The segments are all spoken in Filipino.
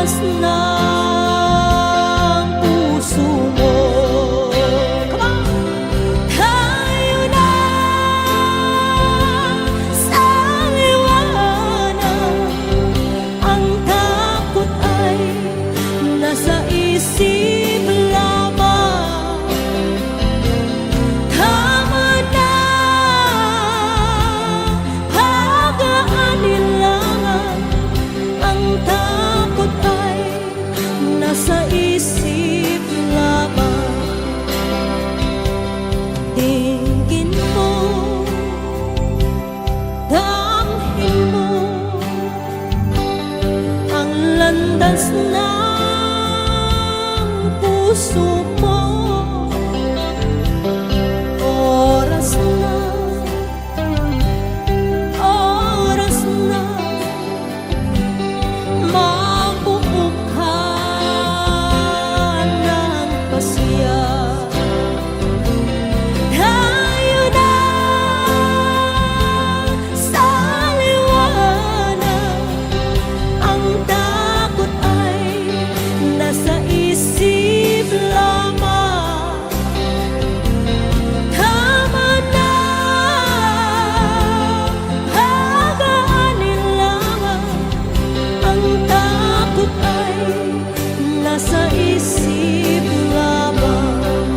landas ng puso mo. Come on! Tayo na sa liwanag, ang takot ay nasa isip lamang. Tama na, pag-aanilangan, ang takot ay nasa isip lamang. Tingin mo, damhin mo ang landas ng puso mo. Oras na, oras na, mabuo ka ng pasya. Tayo na sa liwanag, ang takot ay nasa isip lamang. Tama na, pag-aanilangan, ang takot ay nasa isip lamang.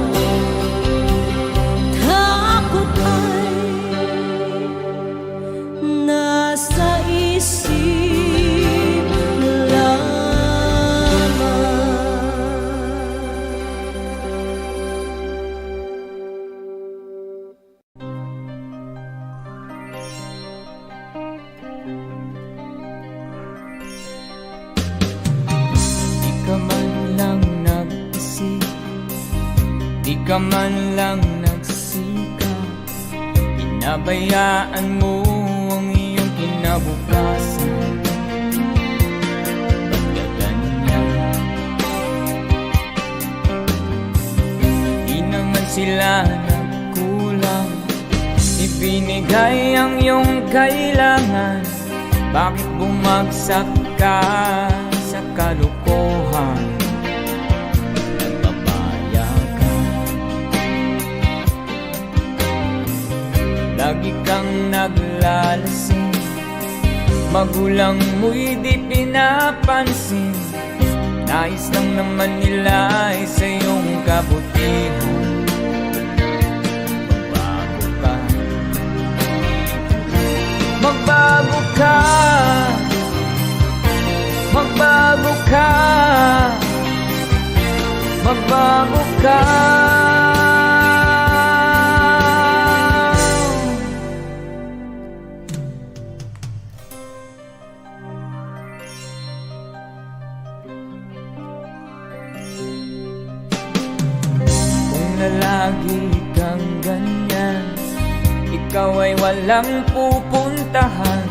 Takot ay nasa isip lamang. Di ka man lang nag-isip, di ka man lang nagsikap, pinabayaan mo ang iyong kinabukasan. Ba't ka ganyan? Di naman sila nagkulang, ibinigay ang iyong kailangan. Bakit bumagsak ka sa kalokohan? Nagpapaya ka, lagi kang naglalasing, magulang mo'y di pinapansin. Nais lang naman nila ay sa iyong kabutihan. Magbago ka, magbago ka, magbago ka. Kung lalagi kang ganyan, ikaw ay walang pupuntahan.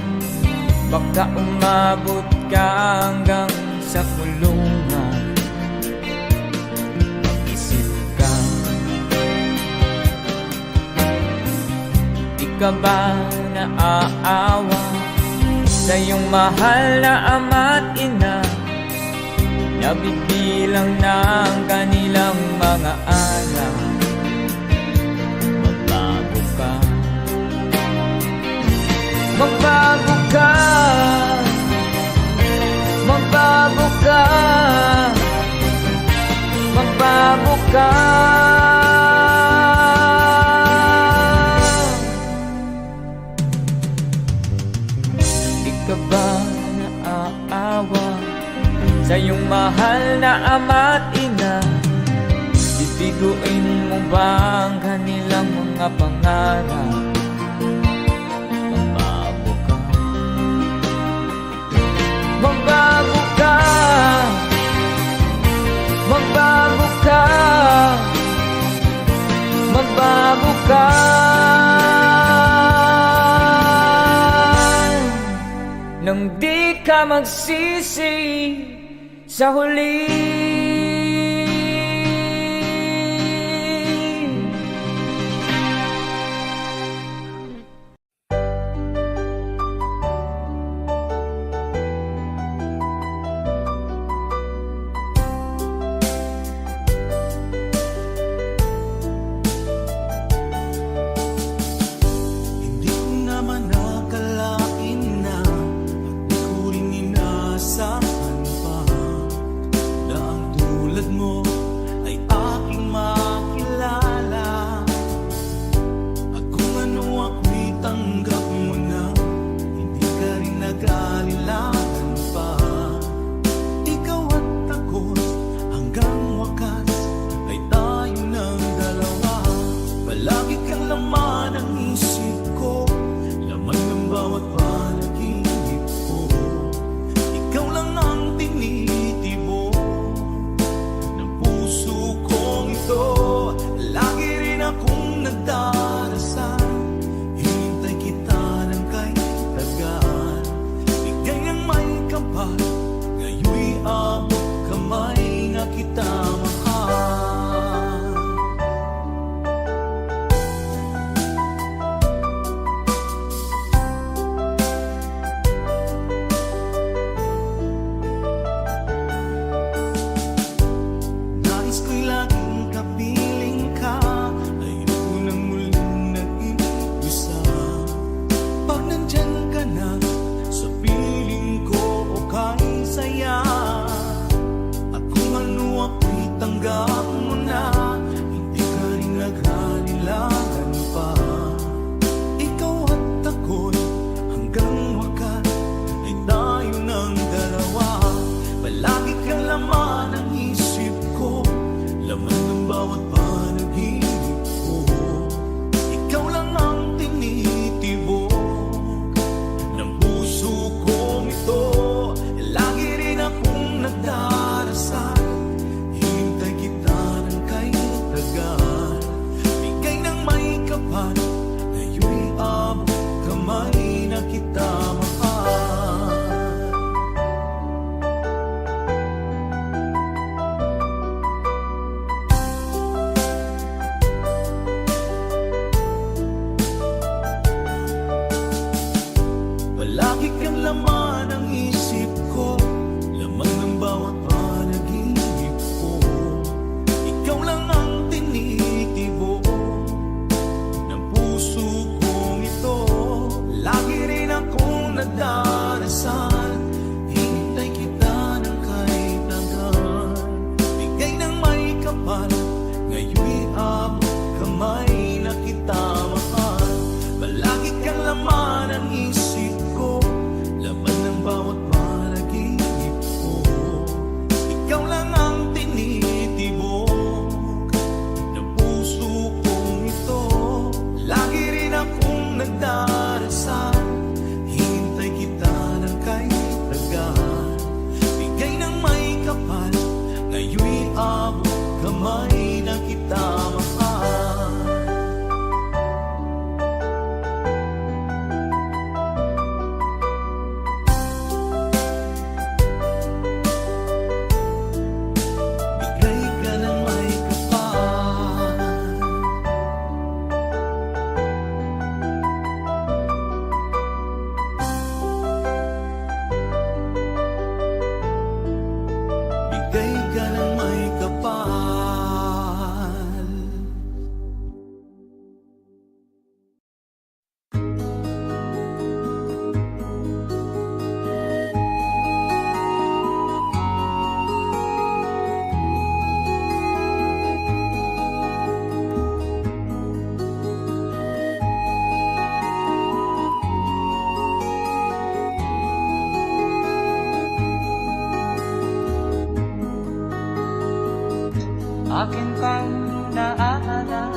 Baka umabot ka hanggang sa kulungan. Mag-isip ka, di ka ba naaawa sa iyong mahal na ama't ina? Nabibilang na ang kanilang mga anak. Magbago ka, magbago ka, magbago ka, magbago ka. Di ka ba naaawa sa iyong mahal na ama't ina? Bibiguin mo ba ang kanilang mga pangarap? Magbago ka, magbago ka, magbago ka. Nang di ka magsisi sa huli. laman ng bawat panaginip ko. Ikaw lang ang tinitibok ng puso kong ito. Lagi rin akong nagdarasal, hintay kita ng kaitagan. Bigay ng may kapal, ngayon'y abot kamay na kita mahal. Palagi kang laman ng isip ko, laman ng bawat panaginip ko. Ikaw lang ang tinitibok ng puso kong ito. Lagi rin akong nagdarasal, hintay kita ng kaitagan. Bigay ng may kapal, ngayon'y abot kamay na kita mahal. Palagi kang laman ng isip ko, laman ng bawat panaginip ko. Ikaw lang ang tinitibok ng puso kong ito. Lagi rin akong nagdarasal, hintay kita ng kaitagan. Bigay ng may kapal, ngayon'y abot kamay na kita mahal. Bigay ka ng may kapal. Bigay ka ng may kapal. Akin pang naaalala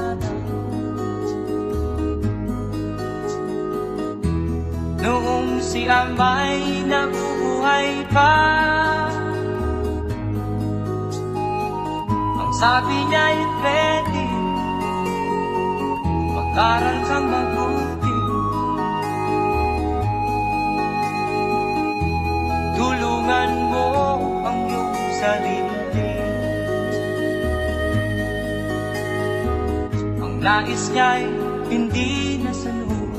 noong si Amay nabubuhay pa. Ang sabi niya'y pwede mag-aral kang mabuti, tulungan mo ang iyong sarili. Nais niya'y hindi nasunod,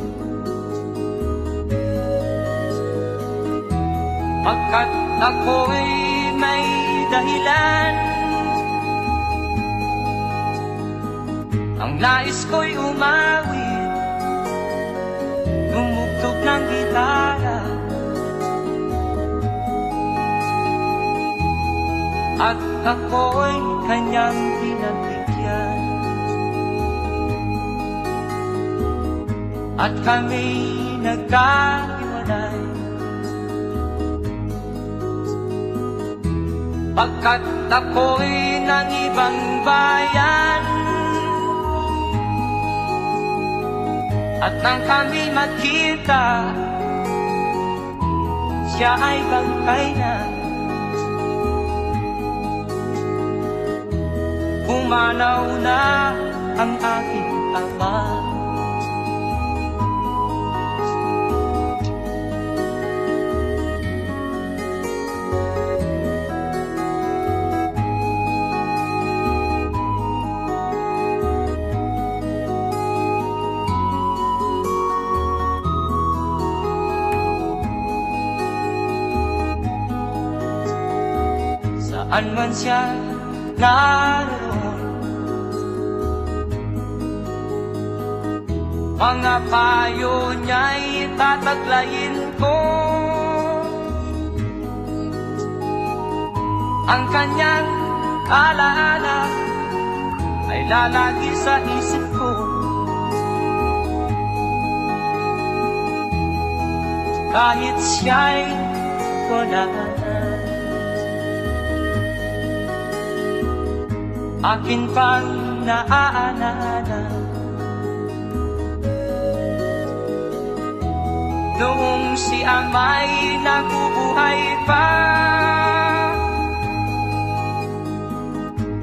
pagkat ako'y may dahilan. Ang nais ko'y umawit, tumugtog ng gitara, at ako'y kanyang pinagbigyan. At kami nagkahiwalay, pagkat ako'y ng ibang bayan. At nang kami magkita, siya ay bangkay na. Pumanaw na ang aking ama. Saan man siya naroon, mga payo niya'y tataglayin ko. Ang kanyang alaala ay lalagi sa isip ko. Kahit siya'y wala na, akin pang naaalala. Noong si Amay nabubuhay pa,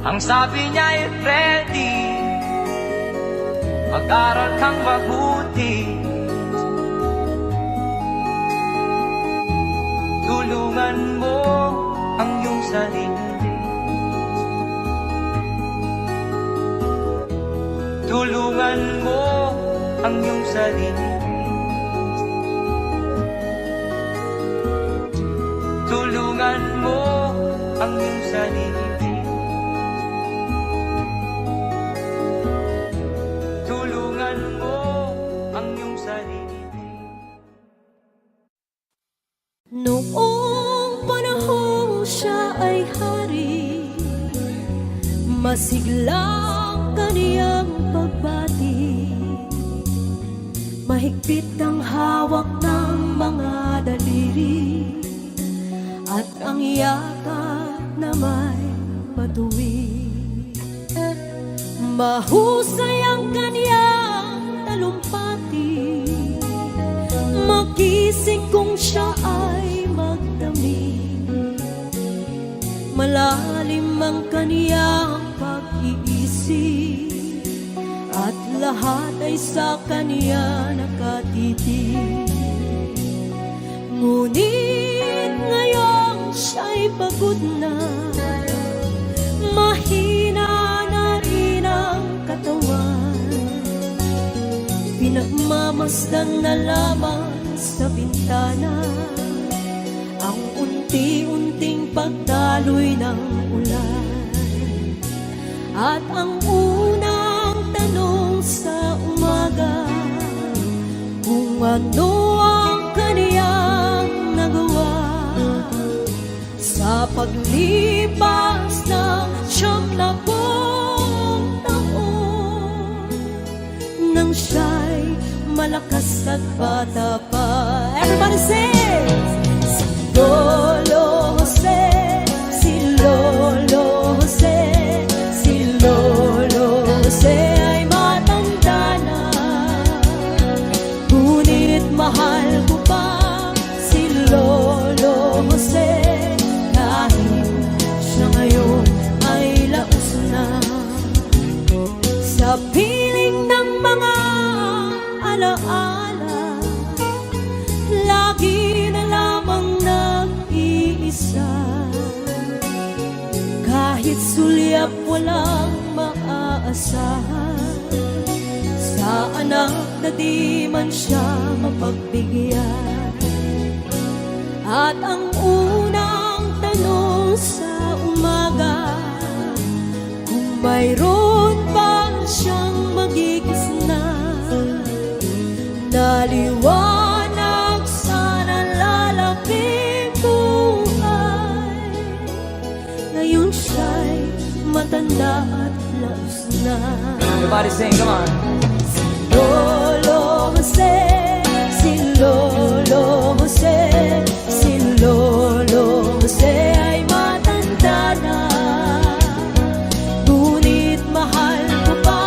ang sabi niya ay Freddy, mag-aral kang mabuti, tulungan mo ang iyong sarili, tulungan mo ang iyong sarili, tulungan mo ang iyong sarili, tulungan mo ang iyong sarili. Noong panahong siya ay hari, masiglang kaniyang pagbati, mahigpit ang hawak ng mga daliri, at ang yakap na may patuwid. Mahusay ang kaniyang talumpati, magising kung siya ay magdamig. Malalim ang kaniyang pag-iisip, at lahat ay sa kaniya nakatitig. Ngunit ngayong siya'y pagod na, mahina na rin ang katawan, pinagmamasdan na lamang sa bintana ang unti-unting pagdaloy ng ulan. At ang unang tanong sa umaga, kung ano ang kaniyang nagawa sa paglipas ng 70 taon, nang siya'y malakas at bata pa. Everybody sing! Si Lolo Jose, si Lolo Jose, si Lolo Jose ay matanda na, ngunit mahal ko pa si Lolo Jose, kahit siya ngayon ay laos na. Sa piling ng mga alaala, lagi na lamang nag-iisa, kahit sulyap walang maaasahan, sa anak na di man siya mapagbigyan. At ang unang tanong sa umaga, kung mayroon pa siyang magigisna, naliwanag sana lalaping buhay. Ngayon siya'y matanda at laos na. Everybody sing, come on. Si Lolo Jose, si Lolo Jose, si Lolo Jose ay matanda na, ngunit mahal ko pa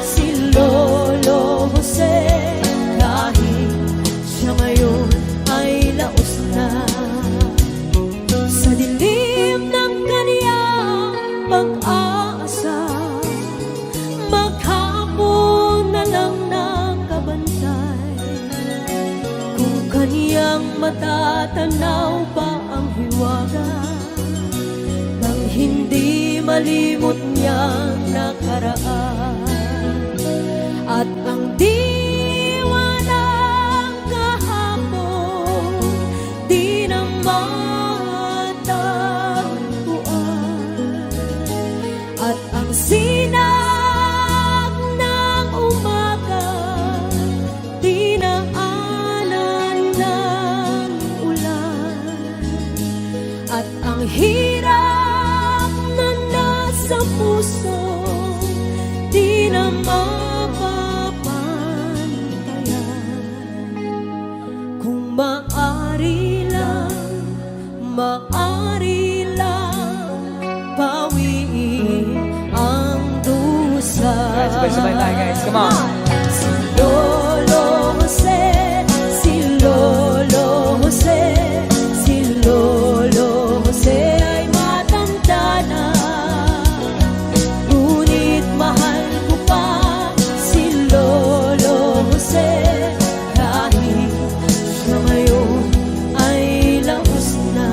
si Lolo Jose, kahit siya ngayon ay laos na. Sa dilim ng kaniyang pag-aasa, maghapon na lang nakabantay, kung kaniyang matatanaw pa ang hiwaga nang hindi malimot niyang nakaraan. At ang diwa ng kahapon di na matagpuan, at ang sinag ng umaga di na anan ng ulan, at ang hirap na nasa puso di na mapapantayan. Kung maari lang bawiin ang Come on. Si Lolo Jose, si Lolo Jose, si Lolo Jose ay matanda na. Ngunit mahal ko pa si Lolo Jose, kahit siya ngayon ay laos na.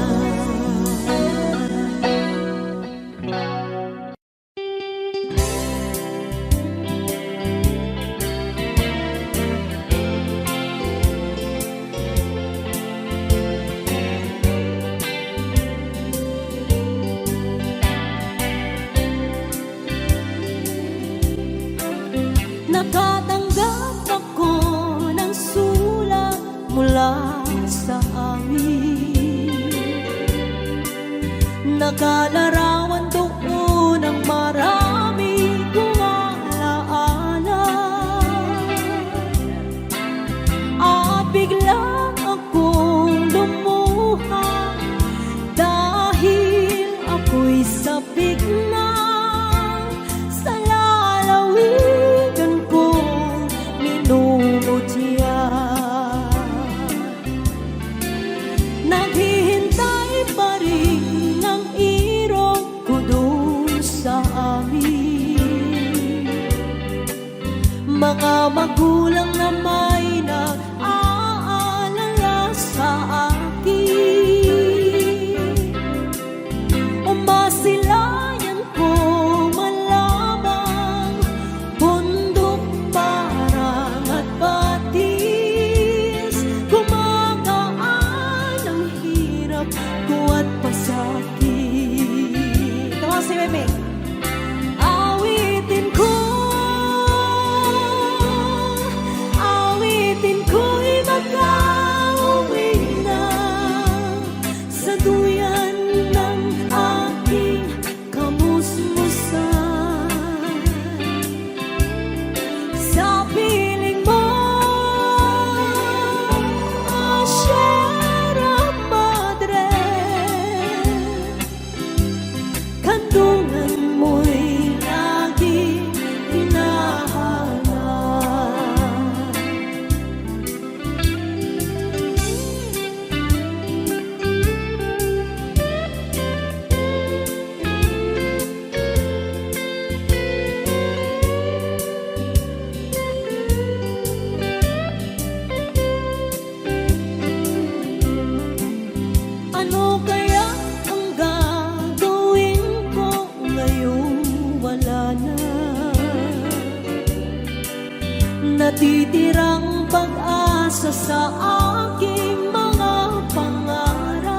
Nakatanggap ako ng sulat mula sa amin. Nakalarawan doon ang marami kong alaala. At bigla akong lumuha dahil ako'y sabik na sa lalawigan kong minumutya. Naghihintay pa rin ang irong ko doon sa amin. Mga magulang na may nag-aalala sa akin. Umasilayan ko malamang bundok parang at batis. Gumagaan ang hirap ko at pasakit. Ito si Meme. Awitin ko, awitin ko'y mag-auwi na sa duyan ng aking kamusmusan. Sa piling mo, Sierra Madre, kandungan mo'y laging hinahanap. Ano kaya ang gagawin ko ngayong wala na? Natitirang pag-asa sa aking mga pangarap.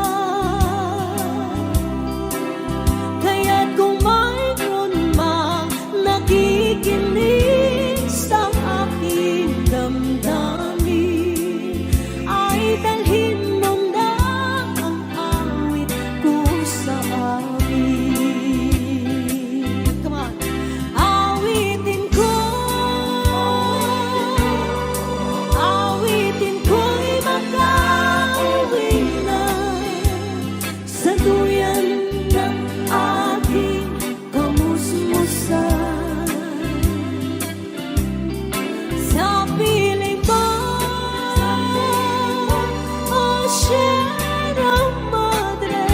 Kaya't kung mayroon mang nakikinig sa aking damdamin, ay dalhin mo na ang awit ko sa amin. Come on. Awitin ko, awitin ko'y mag-auwi na sa duyan ng aking kamusmusan. Sa piling mo, Sierra Madre,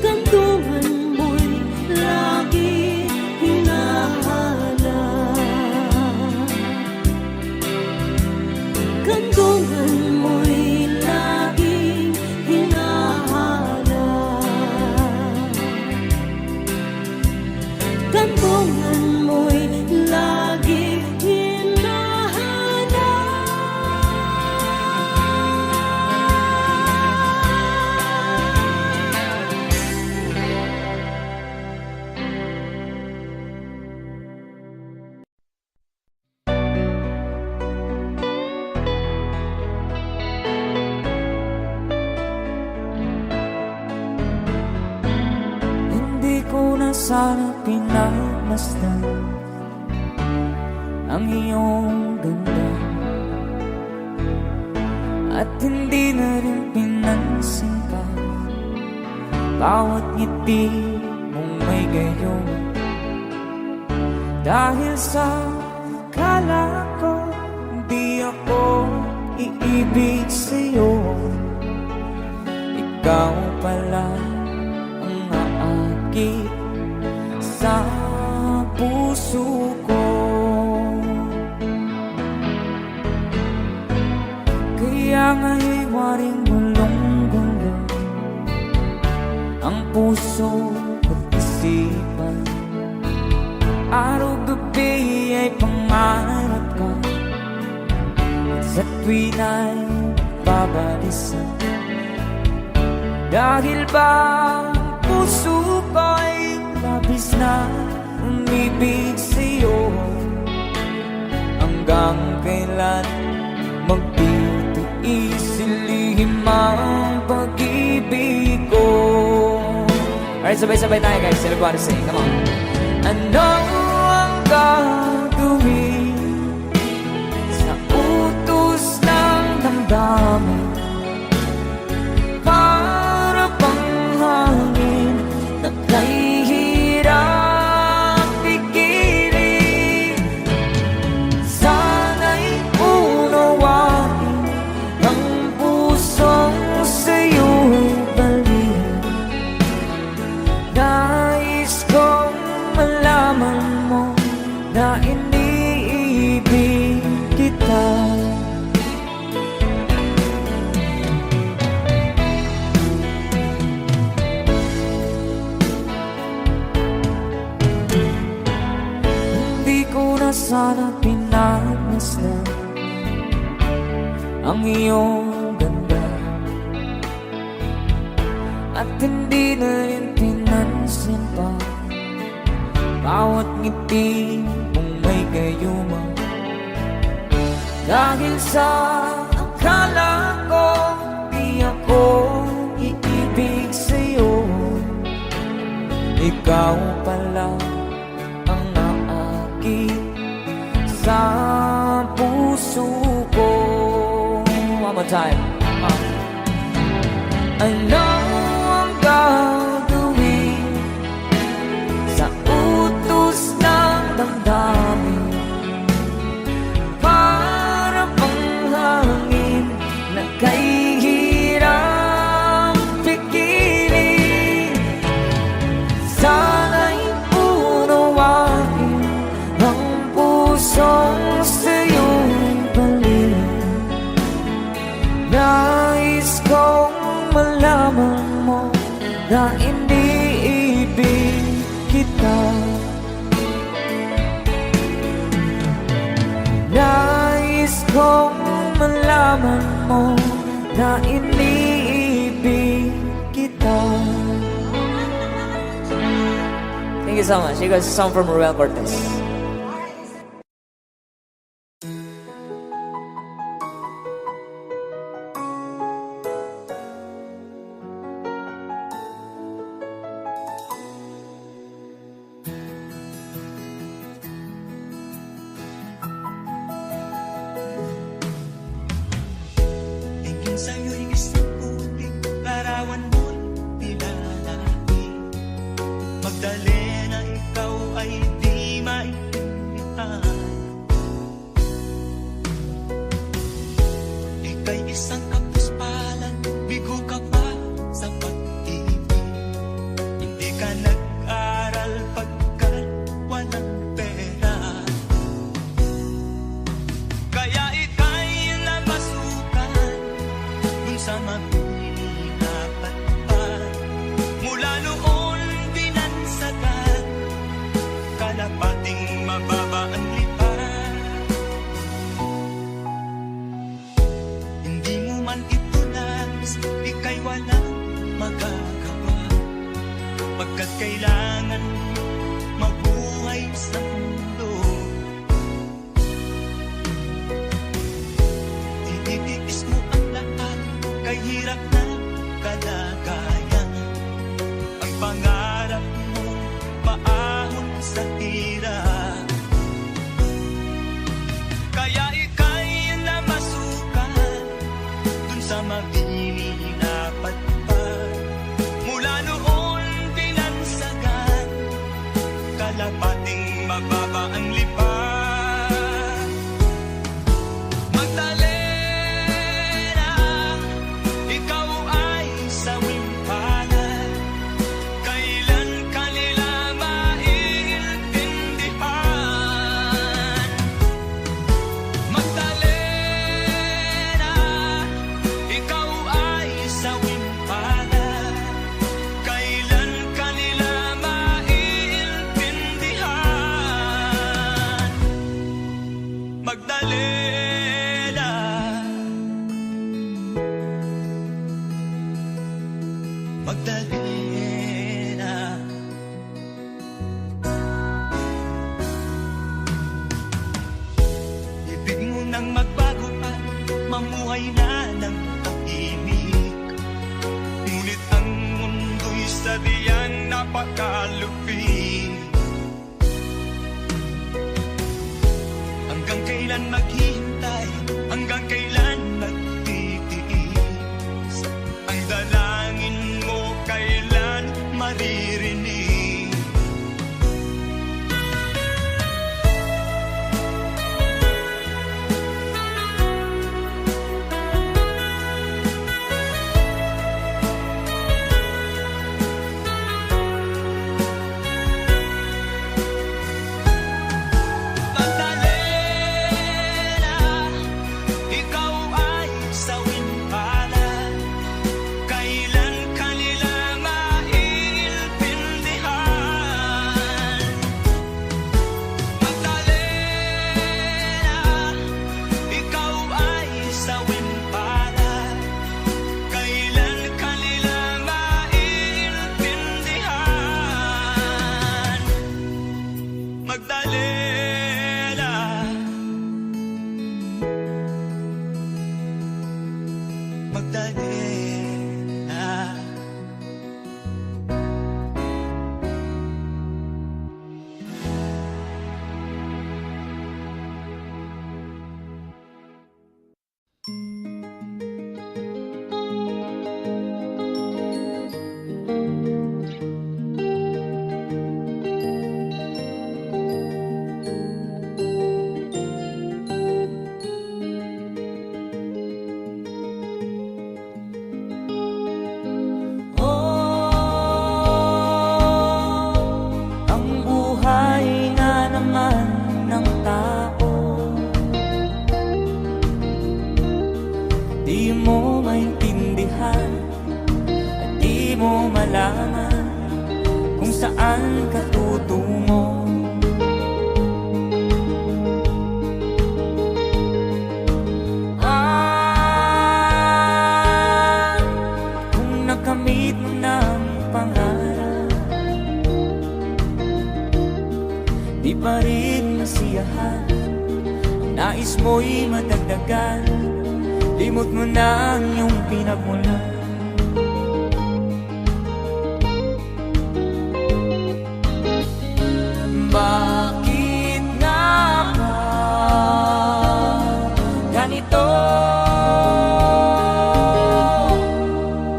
kandungan mo'y lagi hinahanap. Kandungan mo'y laging hinahanap. Kandungan mo'y laging Hindi ko na sana pinagmasdan ang iyong ganda, at hindi na rin pinansin pa bawat ngiti mong may gayon. Dahil sa akala ko di ako iibig sa'yo, ikaw pala ang aakit sa puso ko. Kaya nga'y waring gulong-gulo ang puso at isipan. Araw-gabi ay pangarap ka, at sa tuwin ay babalisan. Dahil ba ang puso ko'y labis na umibig sa'yo, hanggang kailan magtitiis ilihim ang pag-ibig ko. Alright, sabay-sabay tayo guys. Everybody sing, come on. Ano ang gagawin sa utos ng damdamin? Para bang hangin na kay hirap pigilan. Sana'y unawain ang pusong sa'yo'y balik. Nais kong malaman mo na iniibig kita. Hindi ko na sana pinagmasdan ang iyong ganda, at hindi na rin pinansin pa bawat ngiti mong may gayuma. Dahil sa akala ko di ako iibig sa'yo, ikaw pala ang naakit sa puso ko. One more time. Ano ang gagawin sa utos ng damdamin? Para bang hangin na kay hirap pigilan. Sana'y unawain ang pusong sa'yo'y balik. Nais kong malaman mo na iniibig kita. Nais kong malaman mo na iniibig kita. Thank you so much. You guys, a song from Ruel Cortez. Tingin sa'yo'y isang puting larawan mo'y nilalaki. Magdali na ikaw ay di maintindihan. Ika'y isang kapuspalan, bigo ka pa sa pag-ibig. Hindi ka nag-aral pagkat walang pera. Kaya ika'y namasukan dun sa mapininapat pa. Mula noon binansagan, kalapating mababa ang lipat. Hindi mo man ito nais, ika'y walang magagawa, pagkat kailangan mabuhay sa mundo. Ititiis mo ang lahat, kay hirap na kalagayan. Ang pangarap mo, paahon sa hirap. Kaya ika'y namasukan dun sa mabininapat pa. Mula noon binansagan, kalapating mababa ang Magdalena. Ibig mo nang magbago at mamuhay na ng tahimik, ngunit ang mundo'y sadyang napakalupit. Hanggang kailan maghihintay? Hanggang kailan magtitiis? Ang dalangin mo kailan maririnig? Magdalena, ikaw ay sawing palad. Kailan kanila maiintindihan? Magdalena, ikaw ay sawing palad. Kailan kanila maiintindihan? Magdalena. Magdalena. Ang buhay na naman ng tao, di mo maintindihan at di mo malaman kung saan ka tutungo. Kung nakamit mo ng pangarap, di pa rin masiyahan. Ang nais mo'y madagdagan, limot mo na ang iyong pinagmulan. Bakit nga ba ganito?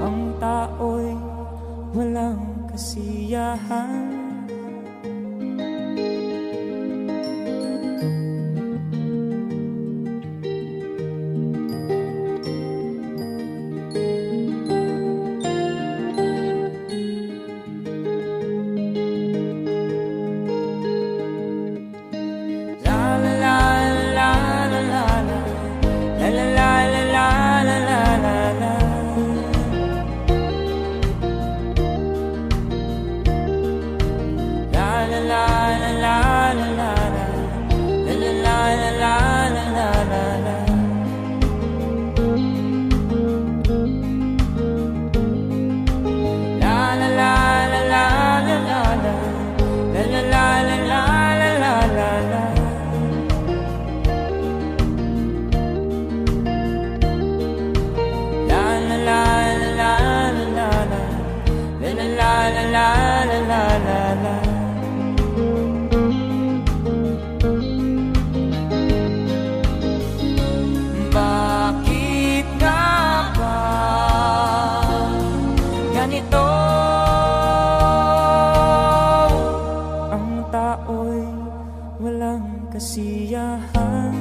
Ang tao'y walang kasiyahan. Bakit nga ba ganito? Ang tao'y walang kasiyahan.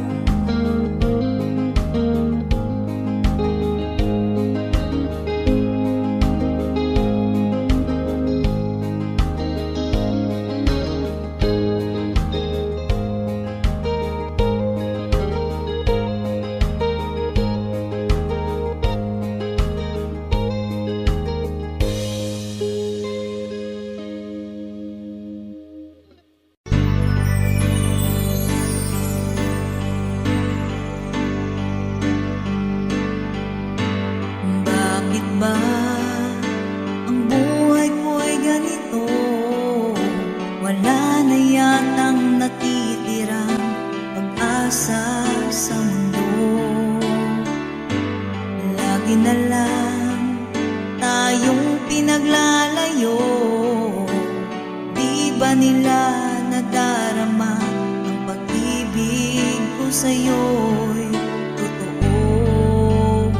sa'yo'y totoo.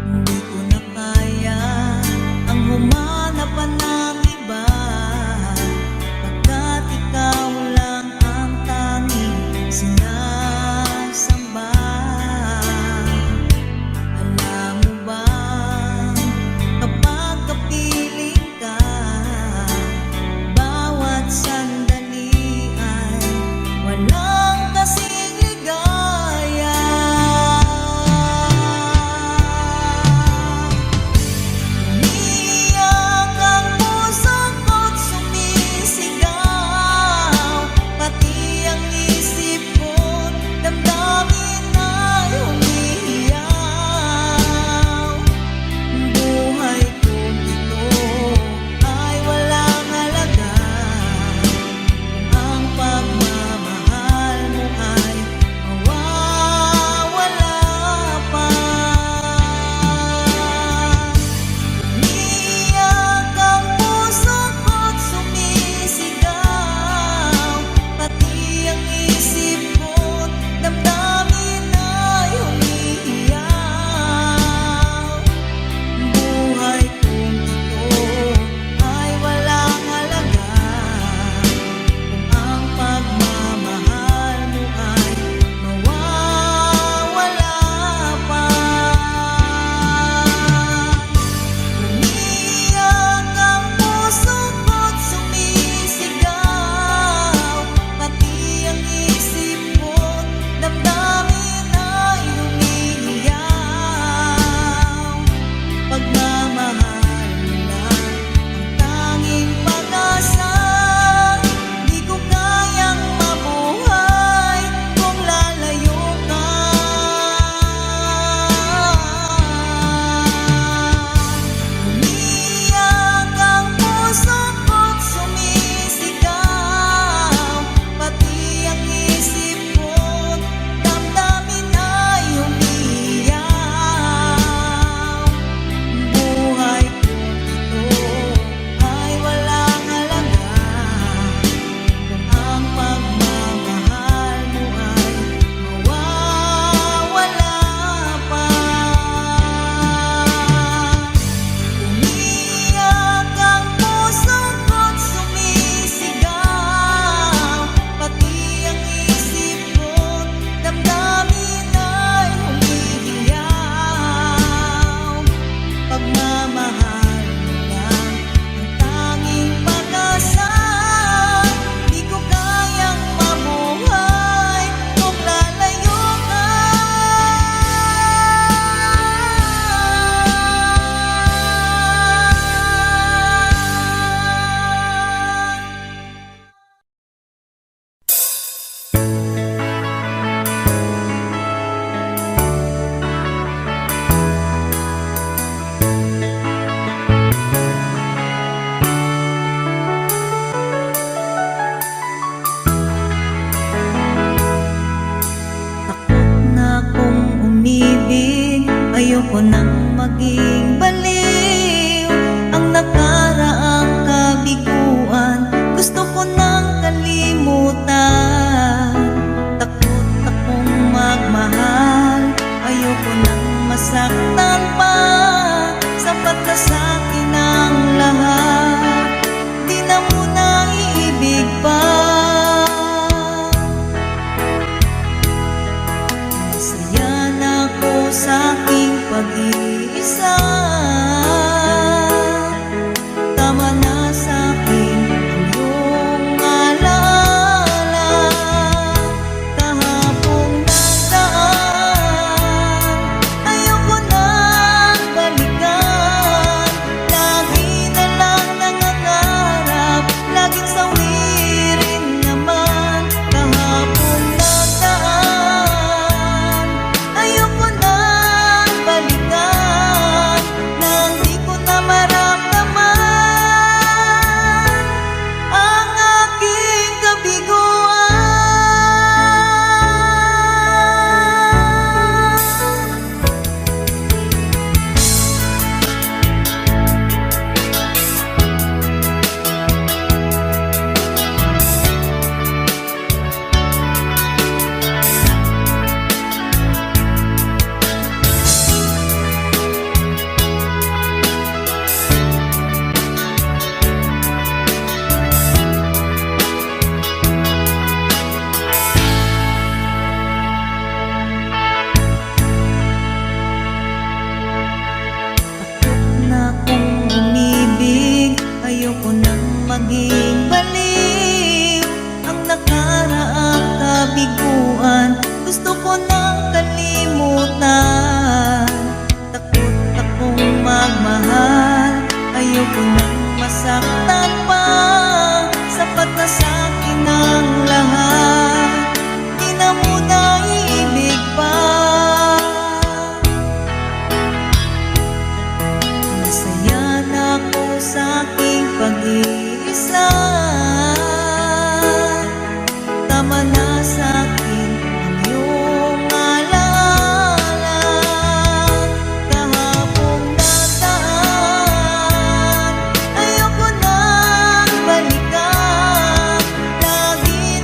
Hindi ko na kaya ang humanap pa ng iba, pagkat ikaw lang ang tanging sinasamba. Alam mo ba, kapag kapiling ka, bawat sandali ay walang kasing ligaya. Umiiyak ang puso ko't sumisigaw, pati ang isip ko't damdamin ay umiiyaw. Buhay kong ito ay walang halaga, ang pagmamahal mo ay mawawala pa. Umiiyak ang puso ko't sumisigaw, pati ang isip ko't damdamin ay umiiyaw. Buhay kong ito ay walang halaga, kung ang pagmamahal mo ay mawawala pa. Umiiyak ang puso ko't sumisigaw, pati ang isip ko't damdamin ay umiiyaw. Pagmamahal mo lang ang tanging pag-asa, di ko kayang mabuhay kung lalayo ka. Umiiyak ang puso ko't sumisigaw, pati ang isip ko't damdamin ay umiiyaw. Buhay kong ito ay walang halaga, kung ang pagmamahal mo ay mawawala pa. Umiiyak ang puso ko't sumisigaw, pati ang isip ko't damdamin ay umiiyaw. Pagmamahal mo lang ang tanging pag-asa, di ko kayang mabuhay kung lalayo ka. Takot na akong umibig, ayoko nang maging baliw. Ang nakaraang kabiguan, gusto ko nang kalimutan. Takot akong magmahal, ayoko nang masaktan pa. Sapat na sa'kin ang lahat, di na muna iibig pa. Masaya na ako sa aking pag-iisa, tama na sa'kin ang iyong alaala. Kahapong nagdaan, ayoko nang balikan. Lagi na lang nangangarap, laging sawirin Ayoko nang masaktan pa, sapat na sa'kin ang lahat, di na muna ibig pa. Masaya na ako sa'king pag-iisa, tama na sa'kin ang iyong alaala. Kahapong nataan, ayoko nang balikan, lagi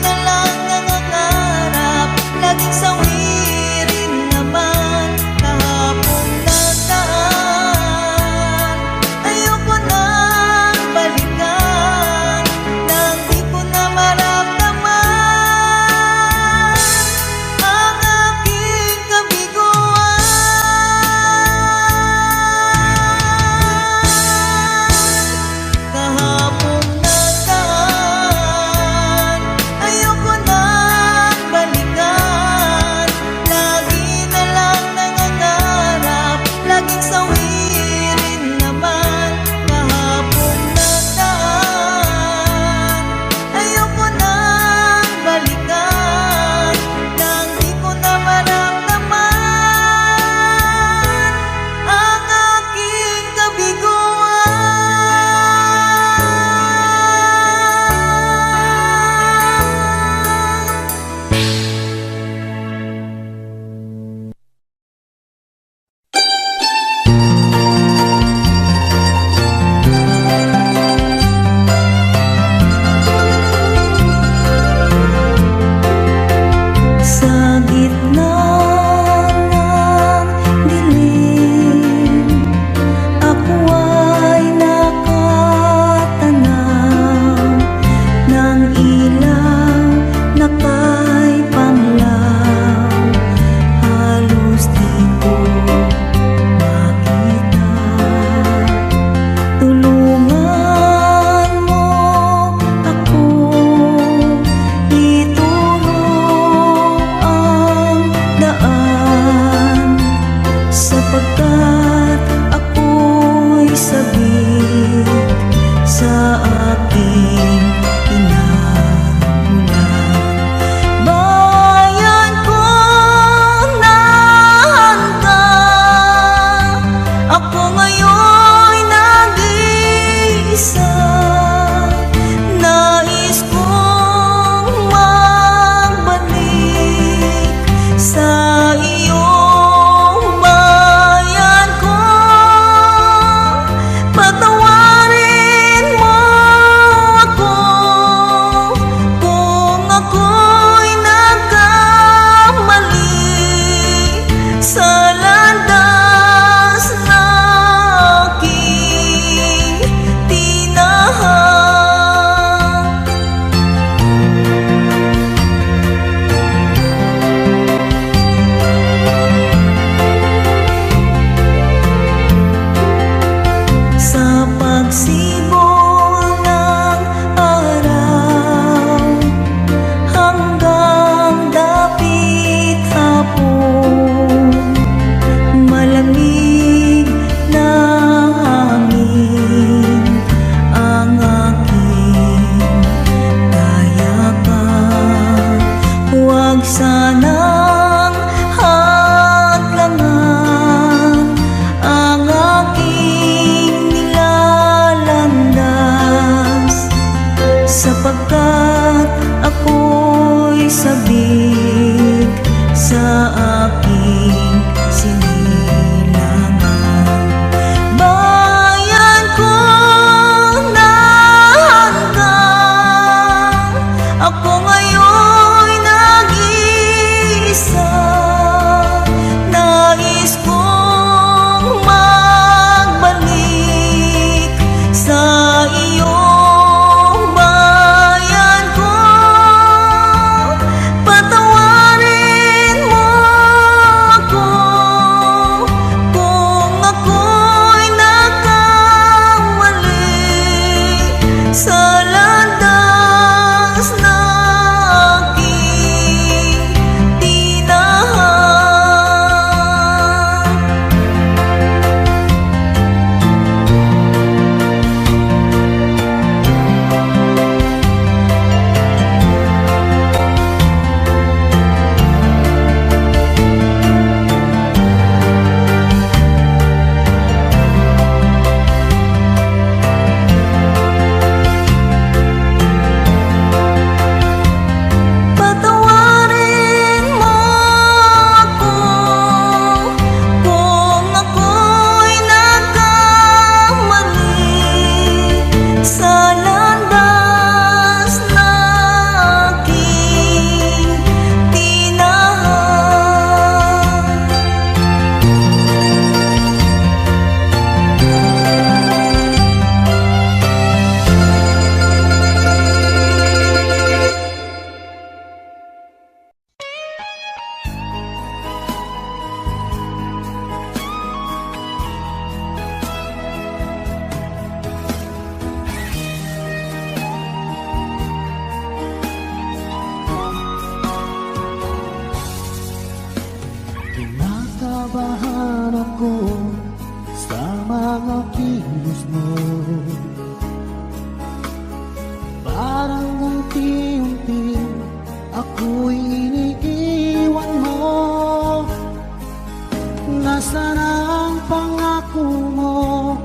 Nasaan ang pangako mo?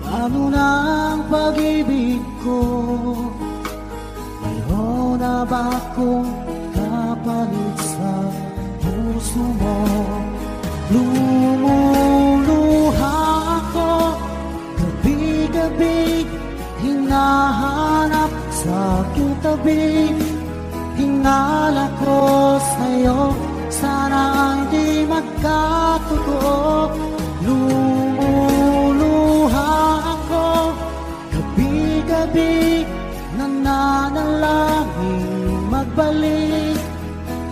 Paano na ang pag-ibig ko? Mayroon na ba akong kapalit sa puso mo? Lumuluha ako, gabi-gabi hinahanap sa aking tabi. Hinala ko sa'yo, sana hindi magkatotoo. Lumuluha ako, gabi-gabi nananalangin magbalik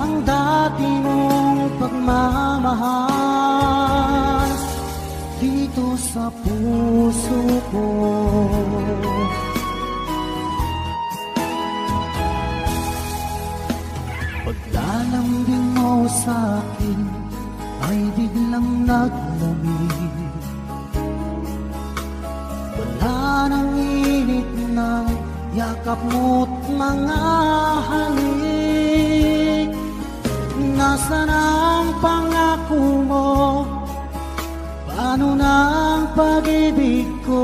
ang dati mong pagmamahal dito sa puso ko. Paglalambing mo sa'kin ay biglang naglamig. Wala nang init na yakap mo't mga halik. Nasaan ang pangako mo? Paano na ang pag-ibig ko?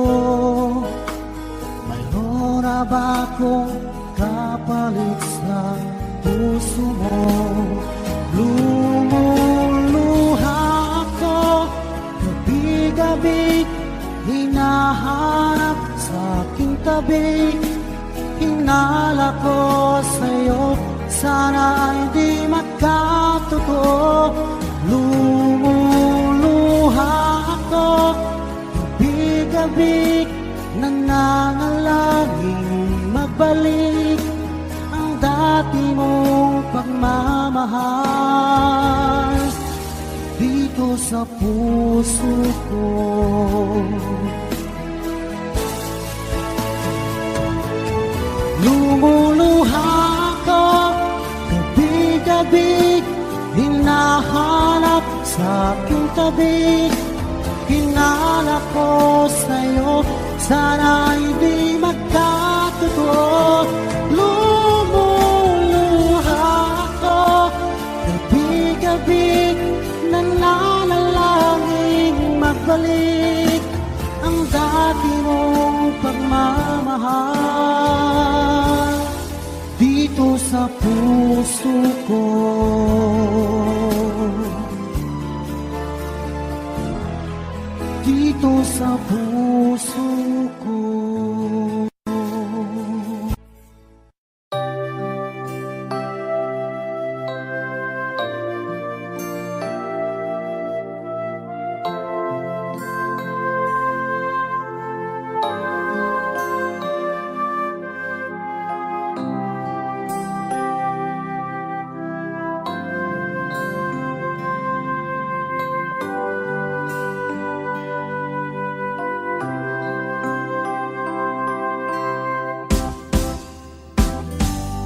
Mayroon na ba akong kapalit sa puso mo? Lumuluha ako, gabi-gabi hinahanap sa aking tabi. Hinala ko sa'yo, sana ay di magkatotoo. Lumuluha ako, gabi-gabi nananalangin magbalik ang dati mong pagmamahal dito sa puso ko. Lumuluha ako, gabi-gabi hinahanap sa aking tabi. Hinala ko sa'yo, sana hindi magkatotoo. Lumuluha ako, gabi-gabi nananalangin magbalik ang dati mong pagmamahal dito sa puso ko. Dito sa puso ko.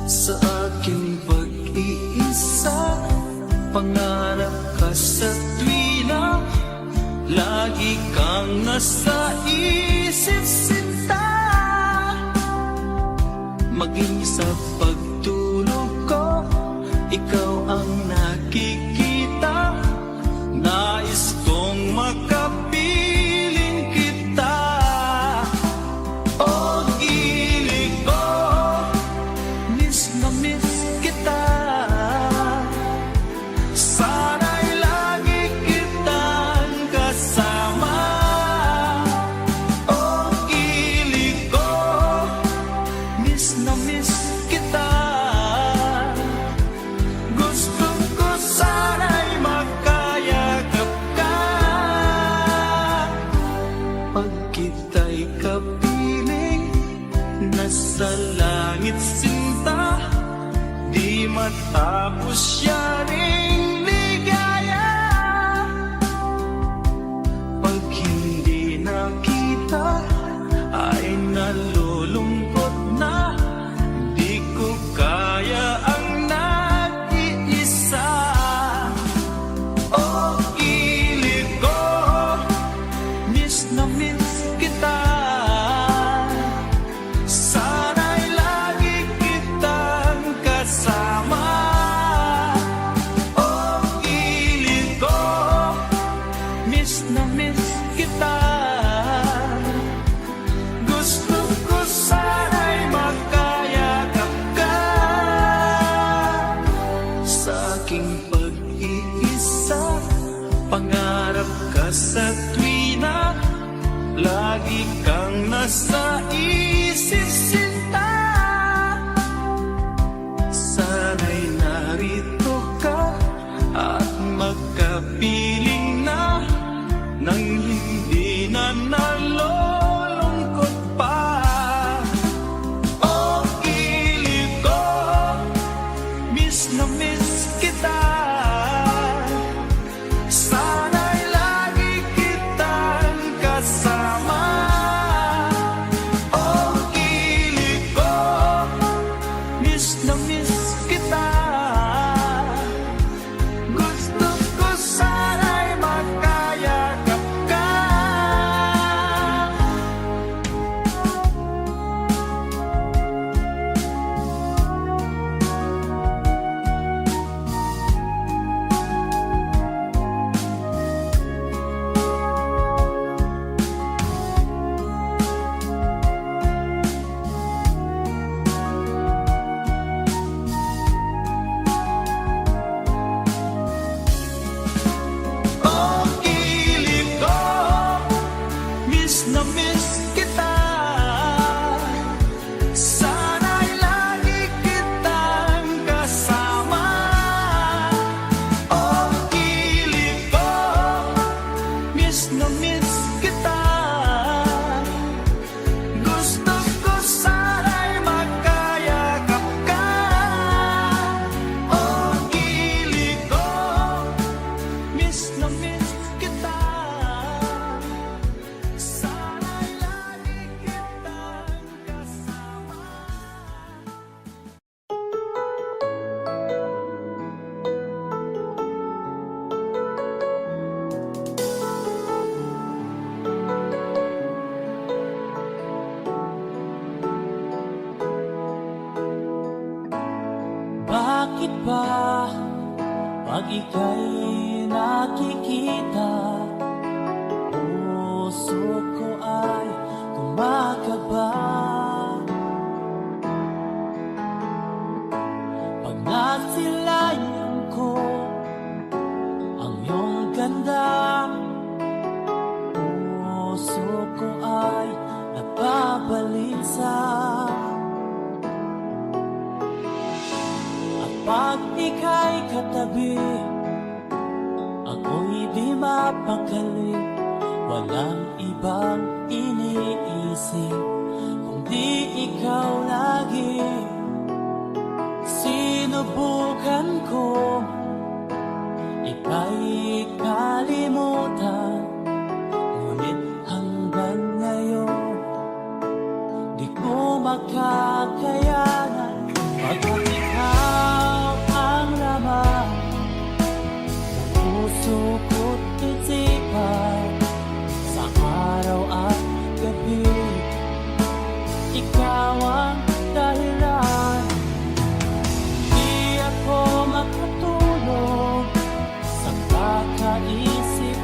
Sa aking pag-iisa, pangarap ka sa tuwina, lagi kang nasa isip sinta. Maging sa pagtulog ko, ikaw ang nakikita. Nais kong makapiling kita. O gilig ko, miss na miss kita. Sana'y lagi kitang kasama. O gilig ko, miss na miss kita. Gusto ko sana'y magkayakap ka. Pag kita'y kapiling, nasa langit sinta, di matapos siya ring ligaya. Pag hindi nakita, ay nalulungkot na, di ko kaya ang nag-iisa. O gilig ko, miss na miss kita. Sana'y lagi kitang kasama. na miss kita. Gusto ko sana'y makayakap ka sa aking pag-iisa. Pangarap ka sa tuwina, lagi kang nasa isip sinta. Sana'y narito ka at magkapiling na nang hindi na nalulungkot pa. Oh, ilig ko, miss na miss kita. Sana'y lagi kitang kasama. Oh, ilig ko, miss na miss kita. Gusto ko sana'y makayakap ka. Oh, ilig ko, miss na miss kita. Sana'y lagi kitang kasama. Oh, ilig ko, miss na miss kita. Gusto ko sana'y makayakap ka. Oh, ilig ko, miss na miss kita. Sana'y lagi kitang kasama. Bakit ba pag ika'y nakikita, puso ko ay kumakaba? Pag nasilayan ko ang iyong ganda, puso ko ay nababalisa. Pag ika'y katabi, ako'y di mapakali. Walang ibang iniisip kundi ikaw lagi. Sinubukan ko ika'y kalimutan, ngunit hanggang ngayon di ko makakayanan. Pagkat ikaw ang laman ng puso ko't isipan, sa araw at gabi, ikaw ang dahilan. Di ako makatulog sa kakaisip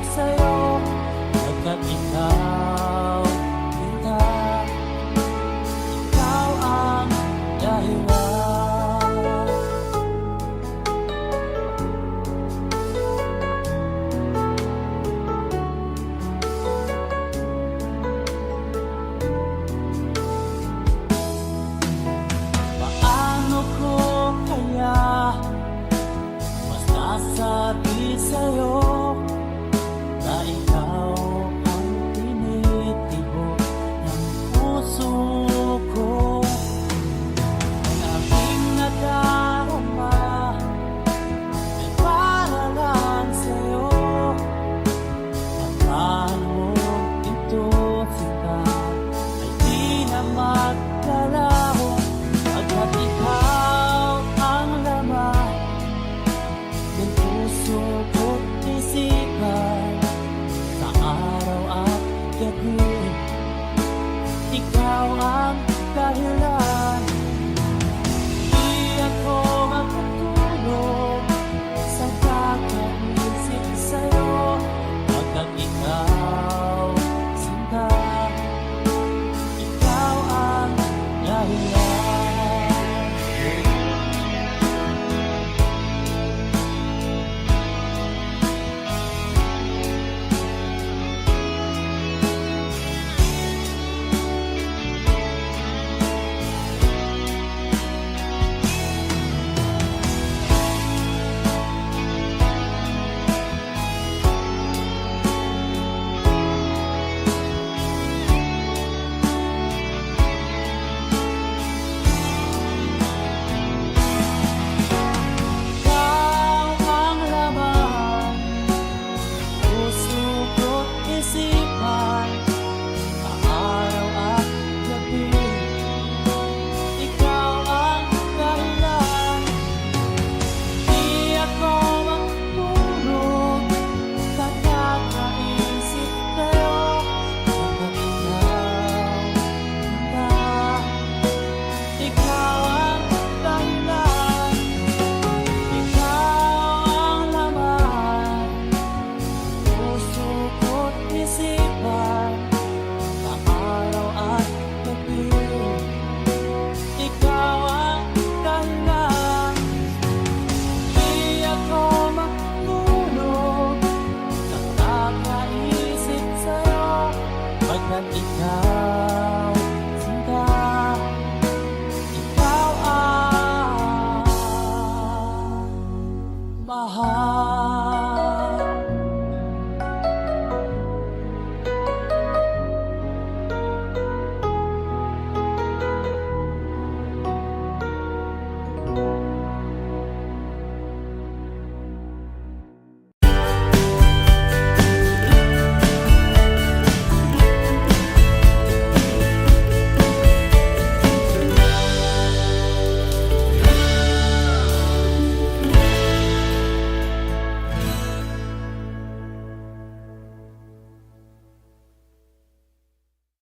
ikaw